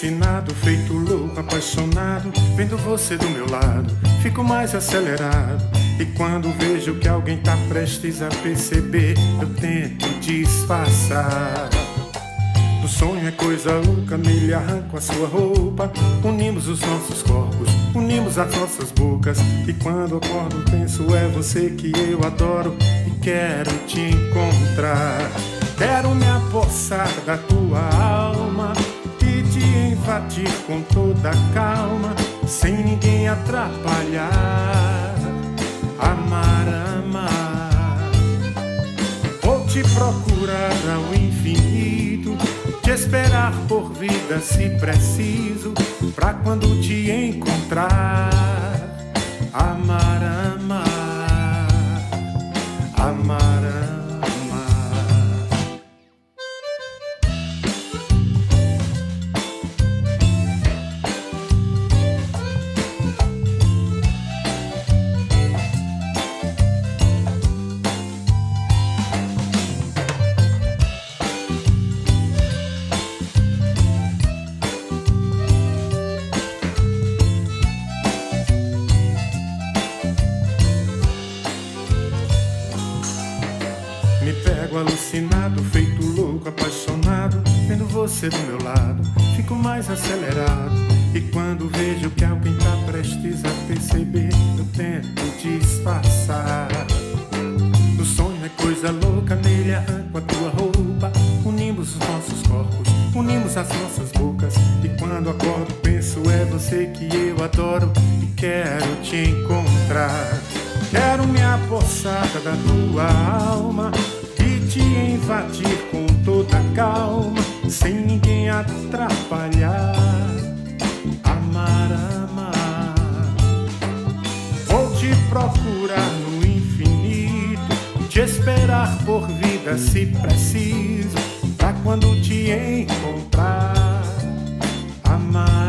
alucinado, feito louco, apaixonado, vendo você do meu lado, fico mais acelerado. E quando vejo que alguém tá prestes a perceber, eu tento disfarçar. O sonho é coisa louca, nele arranco a sua roupa. Unimos os nossos corpos, unimos as nossas bocas. E quando acordo penso, é você que eu adoro e quero te encontrar. Quero me apossar da tua alma e te invadir com toda calma, sem ninguém atrapalhar. Amar, amar. Vou te procurar ao infinito, te esperar por vida se preciso, pra quando te encontrar. Amar, amar. Amar, amar. Me pego alucinado, feito louco, apaixonado, vendo você do meu lado, fico mais acelerado. E quando vejo que alguém tá prestes a perceber, eu tento disfarçar. O sonho é coisa louca, nele arranco a tua roupa. Unimos os nossos corpos, unimos as nossas bocas. E quando acordo penso, é você que eu adoro e quero te encontrar. Quero me apossar da tua alma e te invadir com toda calma, sem ninguém atrapalhar. Amar, amar. Vou te procurar no infinito, te esperar por vida se preciso, pra quando te encontrar. Amar.